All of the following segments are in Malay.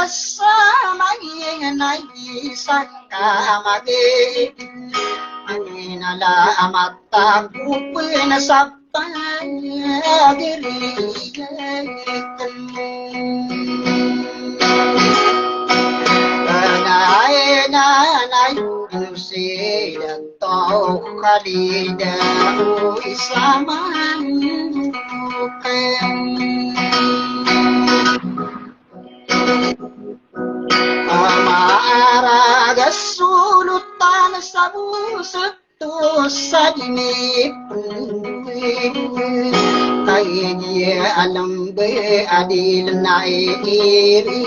sama nai sakamage anala amata kupena sapanya diri Tau khalida islaman amara sulutan sabu setu sadini kayaknya alam be adil naik iri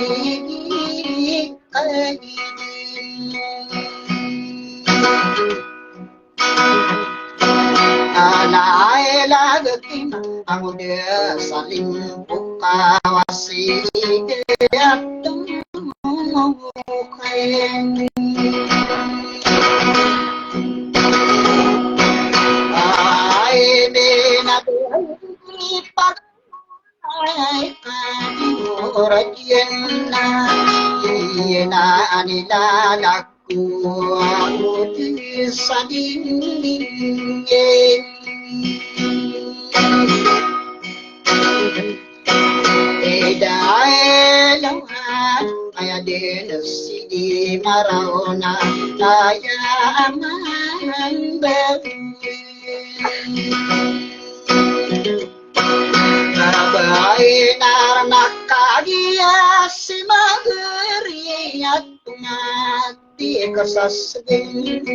Alailagakin ang dia saling buka wasi diatung kain ay binadui pag ay orajen na ina anilalak aku disading Ayadena sidi marona kaya aman bagi Nabai narnak kagia si mageriat mati kasasdin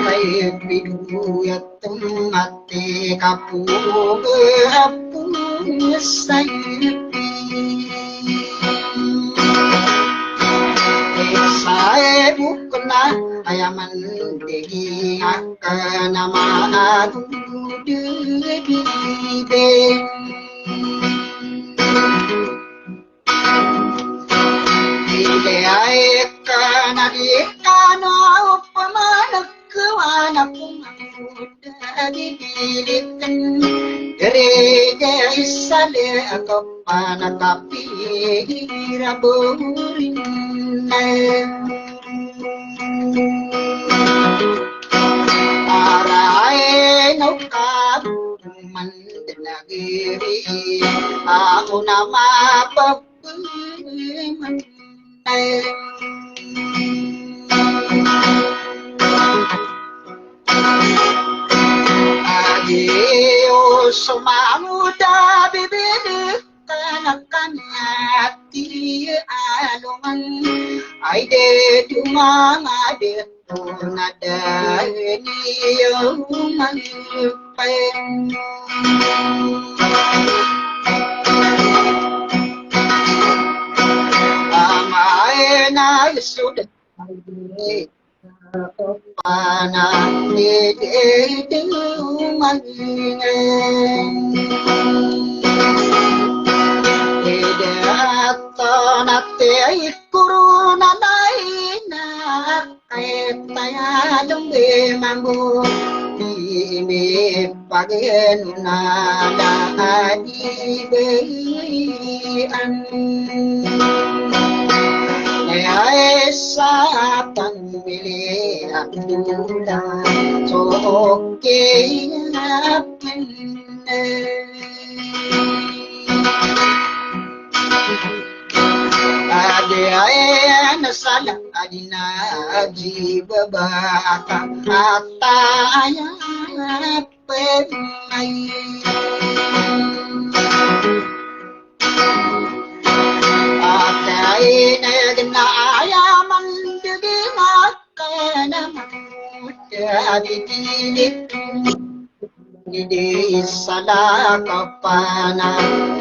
ay bidu yatung mati kapu berapun sayupi saya bukanlah ayaman degi akan nama adu degi Ilai kana dikana upamana kawana pumamuda didilikan gereja isale akapana kapi raburin arai nukap mandanagiri aku nama pepiman Adio semamuda bibir kanakan hati alungan aide dumang ade tunada niuman pen na sudah pana de mangen nate kuruna naina kaitaya dumbe mambu ini pagen nada adi bean Esa pamili Abdullah soke apne Ade nasala adina jibaba kata ya penai na ayaman digi makana aditilit Gidi salaka pana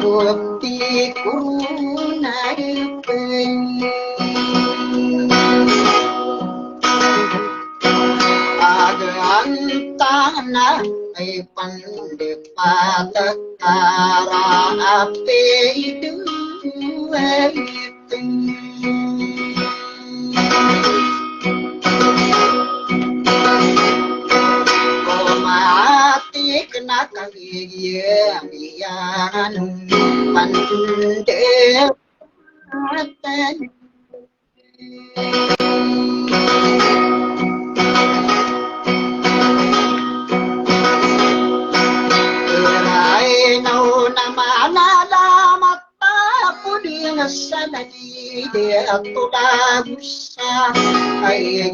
bukti kuruna pen Ada antana ay pandepatara ape itu Komati kena kagiya miyan pandepatan Tulagusa ay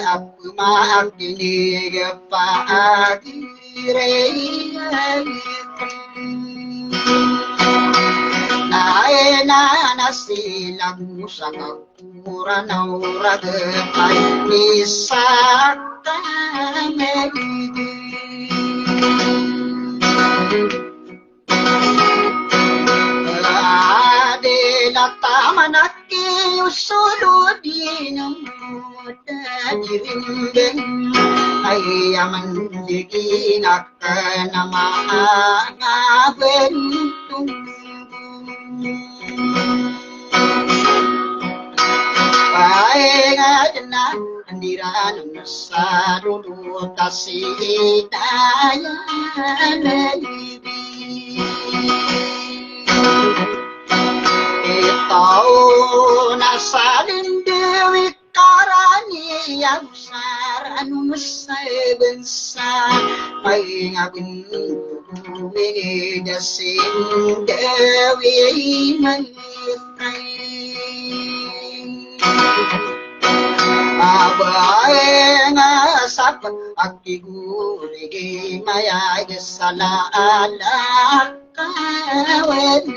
aku makinig pagirey nae na nasilag sa kakura na urag ay nisaka Tamanaki usuludin dirimbeng ayaman diginak na maangabentung paenga na andiran sa dudu tasidaya Ito nasalin dewi karani yang saran masay bansa ay ngabin tuwi dasin dewi mayitay abay nga sapat akigurigi mayay salala kawen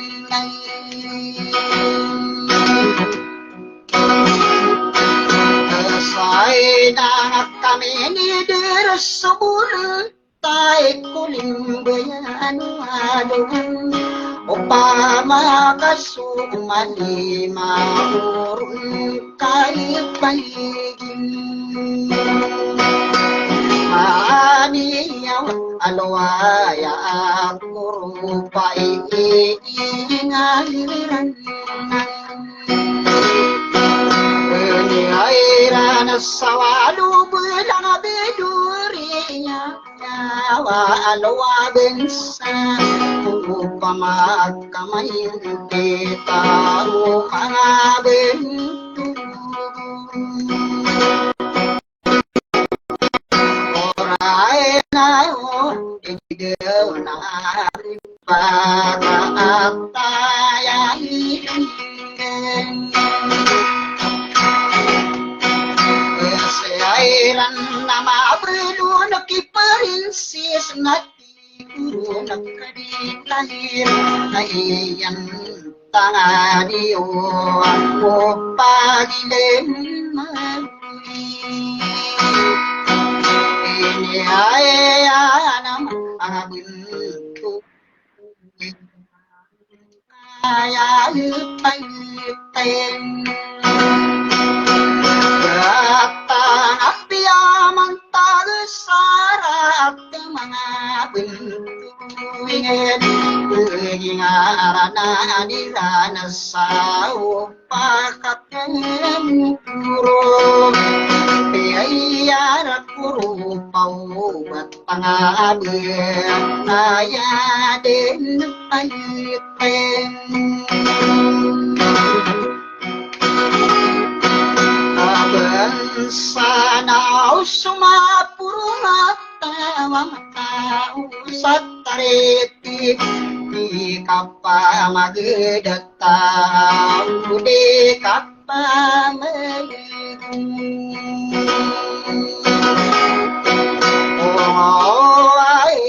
Say na kami ni dirasubul tay kulimbayan adun upama kasumani maurun kay paligin maniyaw alwaya akuru pai ingaliran Airan sawalu bulan bedurinya nyawa alwa bensa upama kamain kita upama bentu oraina o digeu na pagata ya Airan nama belum kiparinsis nati guru nakadi lahir ayan tangani o aku pagilen ini ayanam abuntu ayah paiten Datang api amang tagesarap mga bentuingin Pengingarana nilana sa upakaten puro Piyayara puro paubat pangabir Ayaden payiten sana sumapurumata mata usatareti di kapa magedata ude kapa oh ay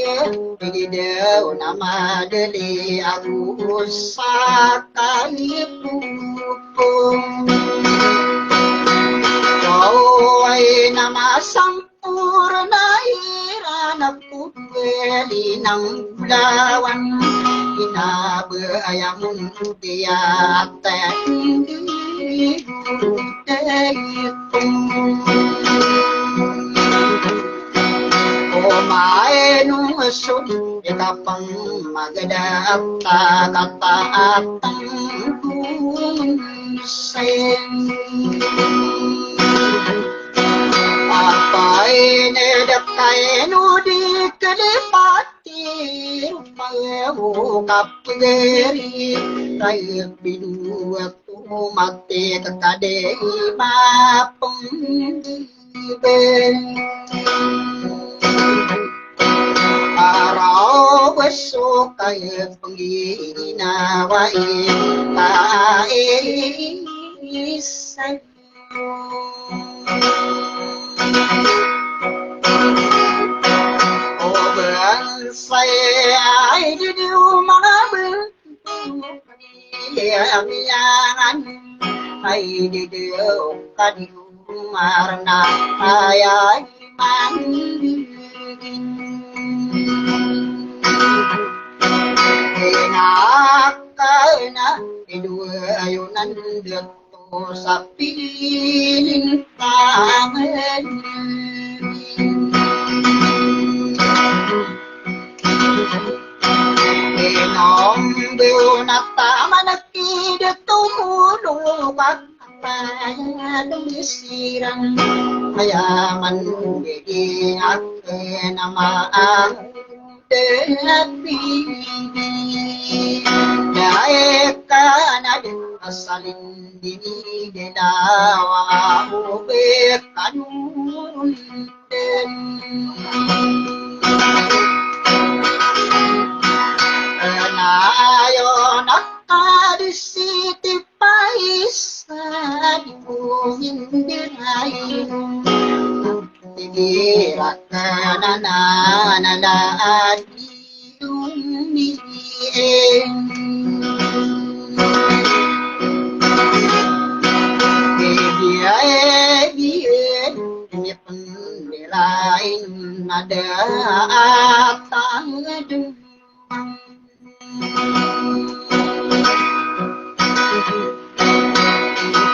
bigideu nama deli aku sakali pupung Ay nama sampurna iranap kubeli ng bulawan Inabayamun tiyate hindi gudayitong Kumain usun ikapang magadap takataatang kumunsen Apay nedakay nudi kalipati Rupayaw kapagari Tayo binuwato mati kakade mapung bên rau besu kaya penggina wai isai bên say ai đi điêu má bên em yang ai đi điêu ta điêu marna ai ai mang nak na dua ayunan được tu sapi lintang nom biu nata manaki de tumu bak dung sirang ayaman bedi ak nama debi daeka nade asalin dini dedawa ube kanun den nayo nakadisiti paisa di bumi dirayu dirakana nana adiyumi dia pendelain nada atang demam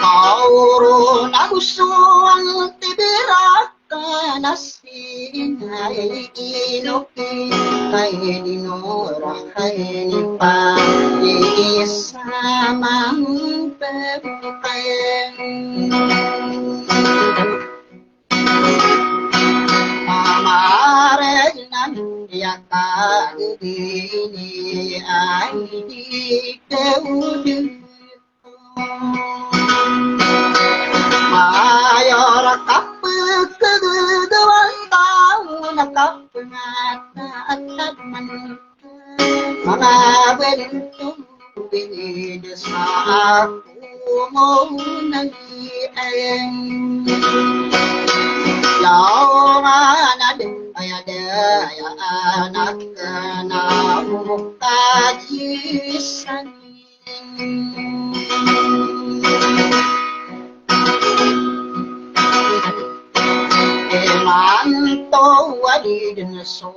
kau nabusuan tibiraka nasin hai inoki hai dinora hai nipa isamang pepen amarenan dia kadini ai di teudu mayor kegedewan tahu nakap ngata atat man mga bentuk bini desa aku mau nanti ayang lau mana ada ya anak kena kajisan manto wadi den so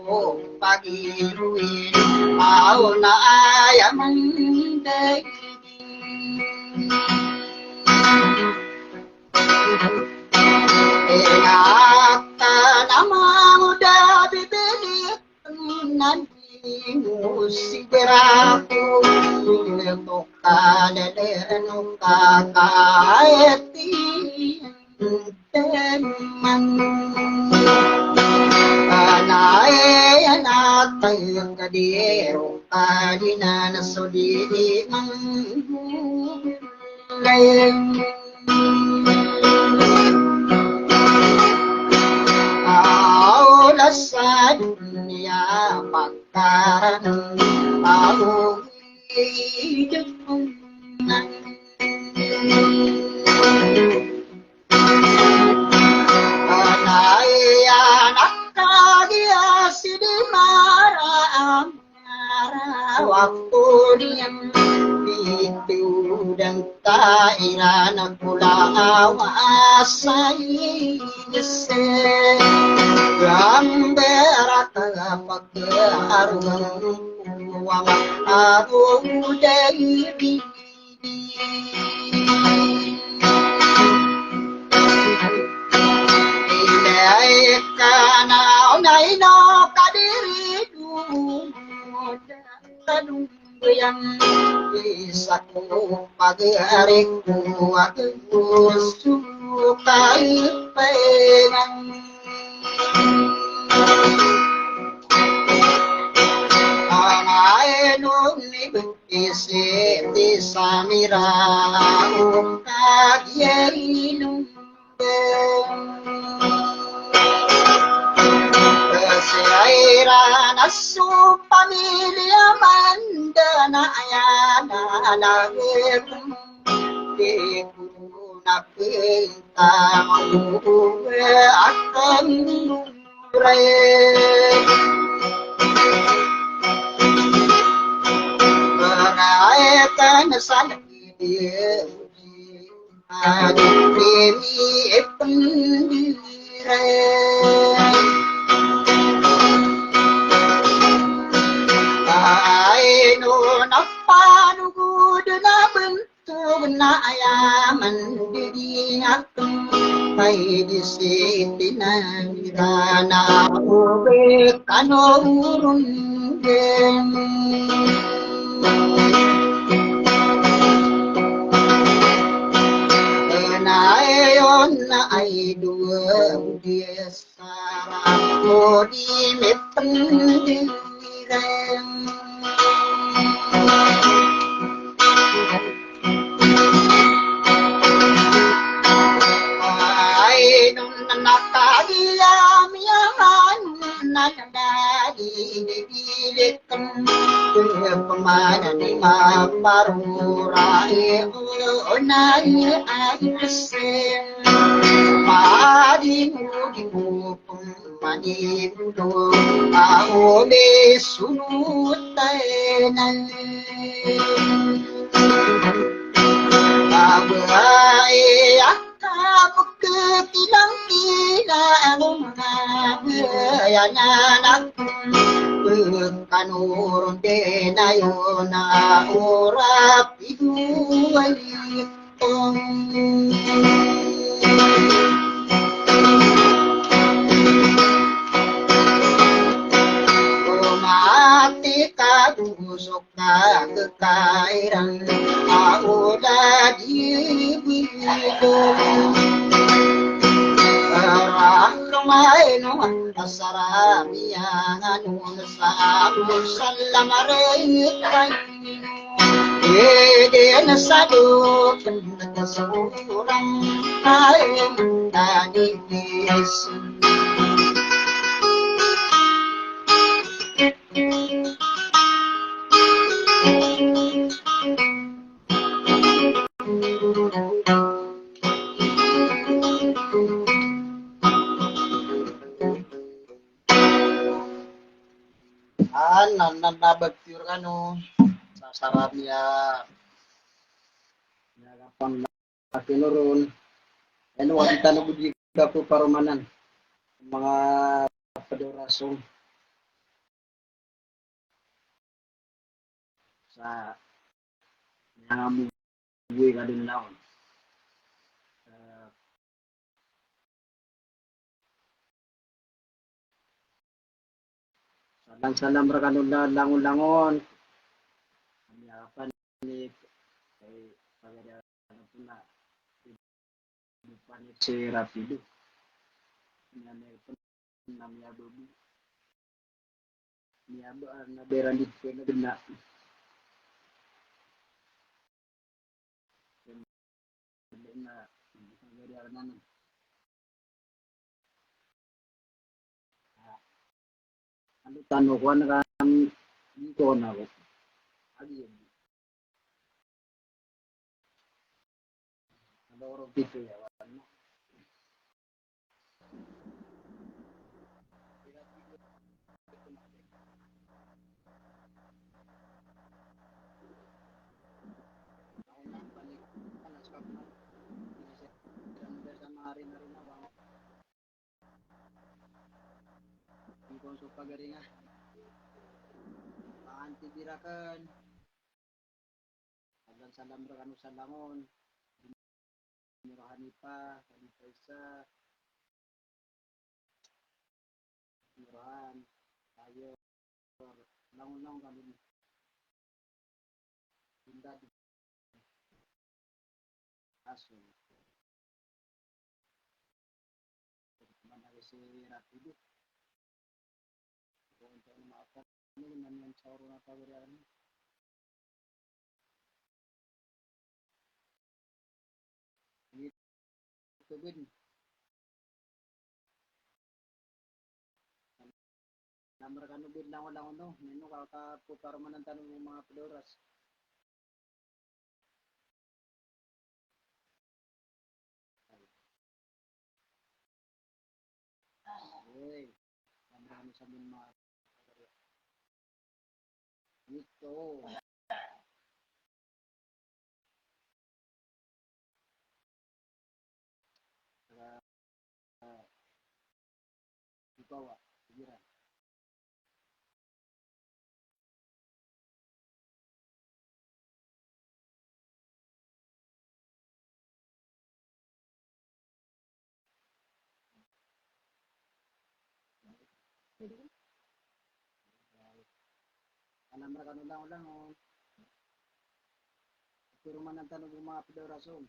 pagi ruin au na ayam dai engata nama muda bibili nanti musik beraku tokale nuka kaeti teman anae anatay ang kadiro kadina nasudidi manggulayin aulas sa dunia pagkaran au hidup waktu diam itu dan tak irana pula awasai jese gambar pakai arung wang arung dari ilai kanau nai no kadiri kadung yang bisa ku pagariku aku sukai pengang anae nuni beti siti samira kagielung Kesairan asu pamilya mandana ayana lahirun Dikuna pinta uwe akan nurai Beraikan salih Adimi pendirai Aino napanu gudna bentuk na ayaman diriakum Hai di sini nirana ube kanorun gen Enayon na ay dua biasa Modi me pendiran Pemanan lima parurai onai aisen Madi mudi mupum madi mudo aole sunutainai Abai akabuk kilang kilang Ayanan kanurun denayona urap idualitong Mati kadusok na kekairan Auda dibidong Rahmainu asaramiya anun sabul salamarikai Eden sadu pendekat seorang ayam tadi bisu nan nabagtir ano sasarap niya nagapan tinurun ano wag tanong ka po parumanan mga padorasong sa nangamuwi ka din laon salam ra kanon langon-langon Yapan ni kay pagaya ano na panit si rapido nanay pun namya babu niya ba na beran dito na gina na pagaya nanon ano tanong ko na kan dito na ko agi ano ro dito ya ano Kung pagaringan anti birakan hanggang salam ra sa langon murahan pa isa murahan tayo langon kami pindah di aso mana si rapido kung ito na maafan ano naman yung sauro na pagarian tubig. Namar ka nubid lang wala ano. Nino kakapuparo man ang tanong ng mga pedoras. Uy, namar kami sa mga ito. Saka, ikaw sigira. Alam ra kanu lang o. Pero man ang tanong ng mga pedoras o.